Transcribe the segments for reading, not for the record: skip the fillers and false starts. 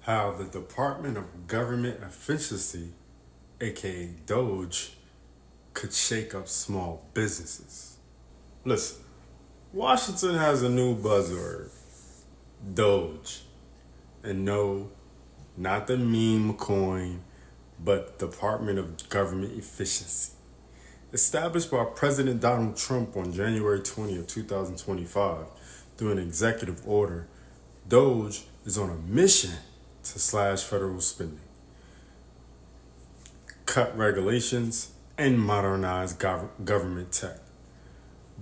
how the Department of Government Efficiency, aka DOGE, could shake up small businesses. Listen, Washington has a new buzzword, DOGE. And no, not the meme coin, but Department of Government Efficiency. Established by President Donald Trump on January 20th, 2025, through an executive order, DOGE is on a mission to slash federal spending, cut regulations, and modernize government tech.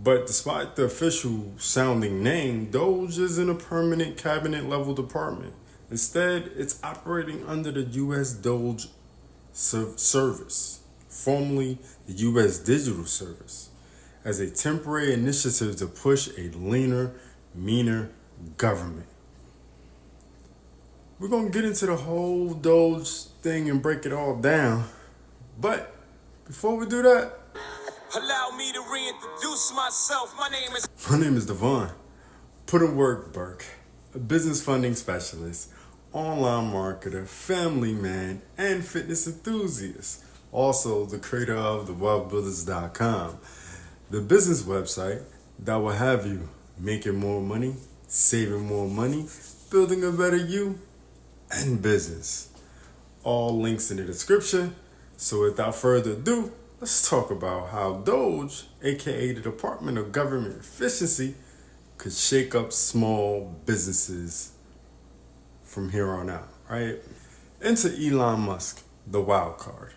But despite the official sounding name, DOGE isn't a permanent cabinet level department. Instead, it's operating under the U.S. DOGE Service, formerly the U.S. Digital Service, as a temporary initiative to push a leaner, meaner government. We're going to get into the whole DOGE thing and break it all down. But before we do that, allow me to reintroduce myself. My name is Devon. Put in work, Burke, a business funding specialist, online marketer, family man, and fitness enthusiast. Also, the creator of thewealthbuilders.com, the business website that will have you making more money, saving more money, building a better you, and business. All links in the description. So without further ado, let's talk about how DOGE, aka the Department of Government Efficiency, could shake up small businesses from here on out, right? Enter Elon Musk, the wild card.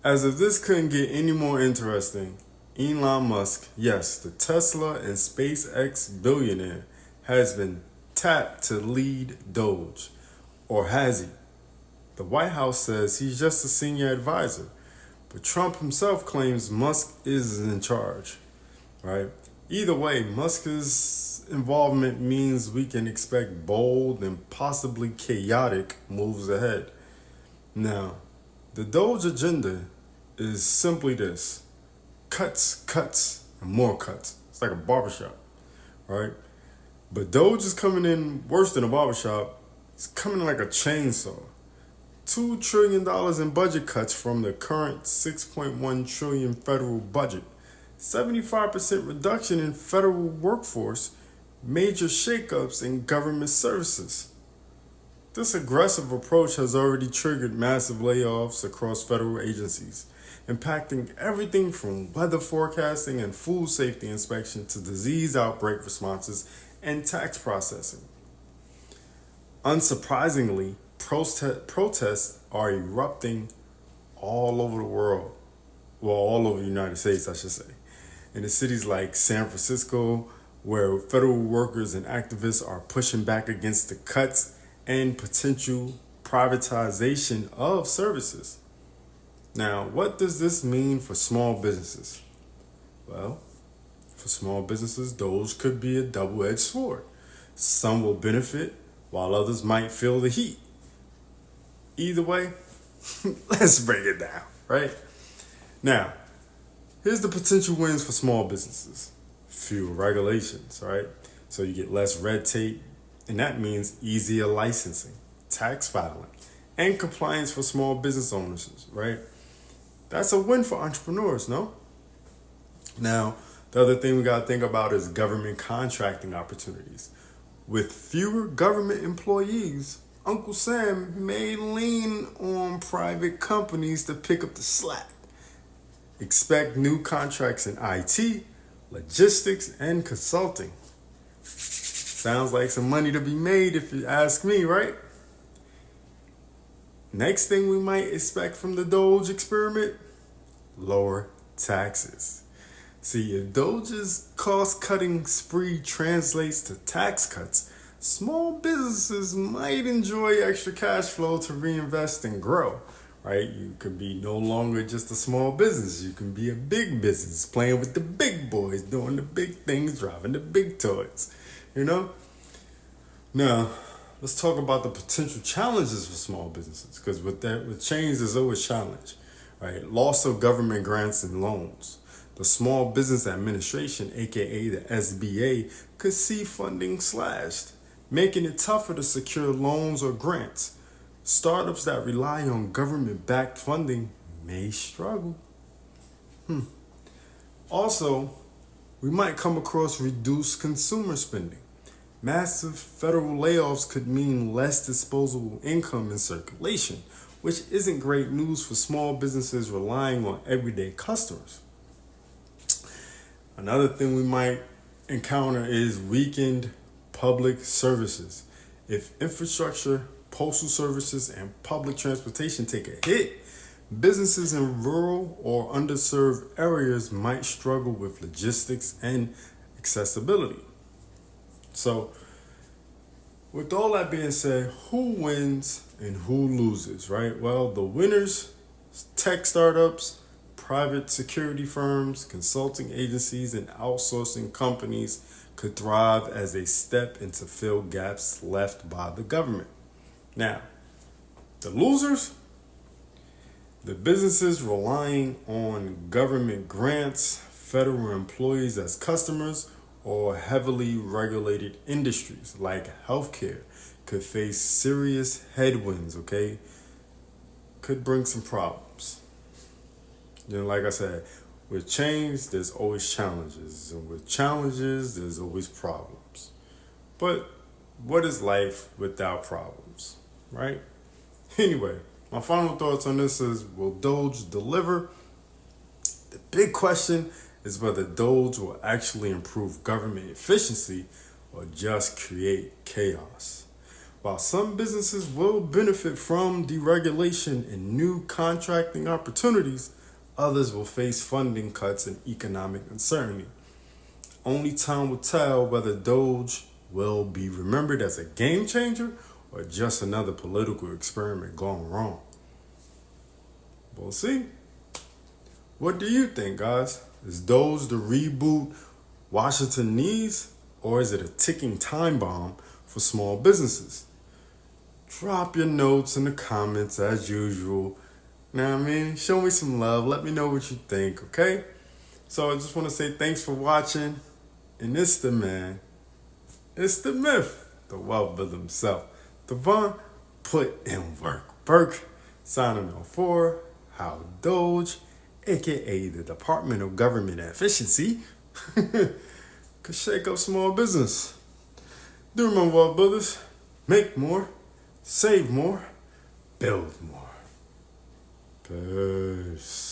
As if this couldn't get any more interesting, Elon Musk, yes, the Tesla and SpaceX billionaire, has been tapped to lead DOGE. Or has he? The White House says he's just a senior advisor, but Trump himself claims Musk is in charge, right? Either way, Musk's involvement means we can expect bold and possibly chaotic moves ahead. Now, the DOGE agenda is simply this: cuts, and more cuts. It's like a barbershop, right? But DOGE is coming in worse than a barbershop. It's coming in like a chainsaw. $2 trillion in budget cuts from the current $6.1 trillion federal budget. 75% reduction in federal workforce. Major shakeups in government services. This aggressive approach has already triggered massive layoffs across federal agencies, impacting everything from weather forecasting and food safety inspection to disease outbreak responses and tax processing. Unsurprisingly, protests are erupting all over the world. Well, all over the United States, I should say. In the cities like San Francisco, where federal workers and activists are pushing back against the cuts and potential privatization of services. Now, what does this mean for small businesses? Well, for small businesses, DOGE could be a double-edged sword. Some will benefit, while others might feel the heat. Either way, let's break it down, right? Now, here's the potential wins for small businesses. Fewer regulations, right? So you get less red tape, and that means easier licensing, tax filing, and compliance for small business owners, right? That's a win for entrepreneurs, no? Now, the other thing we got to think about is government contracting opportunities. With fewer government employees, Uncle Sam may lean on private companies to pick up the slack. Expect new contracts in IT, logistics, and consulting. Sounds like some money to be made if you ask me, right? Next thing we might expect from the DOGE experiment: lower taxes. See, if DOGE's cost-cutting spree translates to tax cuts, small businesses might enjoy extra cash flow to reinvest and grow, right? You could be no longer just a small business. You can be a big business, playing with the big boys, doing the big things, driving the big toys, you know? Now, let's talk about the potential challenges for small businesses, because with change, there's always challenge, right? Loss of government grants and loans. The Small Business Administration, aka the SBA, could see funding slashed. making it tougher to secure loans or grants. Startups that rely on government-backed funding may struggle. Also, we might come across reduced consumer spending. Massive federal layoffs could mean less disposable income in circulation, which isn't great news for small businesses relying on everyday customers. Another thing we might encounter is weakened public services. If infrastructure, postal services, and public transportation take a hit, businesses in rural or underserved areas might struggle with logistics and accessibility. So, with all that being said, who wins and who loses, right? Well, the winners, tech startups, private security firms, consulting agencies, and outsourcing companies could thrive as they step in to fill gaps left by the government. Now, the losers, the businesses relying on government grants, federal employees as customers, or heavily regulated industries like healthcare could face serious headwinds, okay? Could bring some problems. Like I said, with change, there's always challenges. And with challenges, there's always problems. But what is life without problems, right? Anyway, my final thoughts on this is, will DOGE deliver? The big question is whether DOGE will actually improve government efficiency or just create chaos. While some businesses will benefit from deregulation and new contracting opportunities, others will face funding cuts and economic uncertainty. Only time will tell whether DOGE will be remembered as a game changer or just another political experiment gone wrong. We'll see. What do you think, guys? Is DOGE the reboot Washington needs, or is it a ticking time bomb for small businesses? Drop your notes in the comments as usual. Know what I mean? Show me some love. Let me know what you think, okay? So I just want to say thanks for watching. And it's the man, it's the myth, the wealth builder himself. Devon, put in work. Burke, signing off for how DOGE, aka the Department of Government Efficiency, could shake up small business. Do remember, wealth builders, make more, save more, build more. Peace.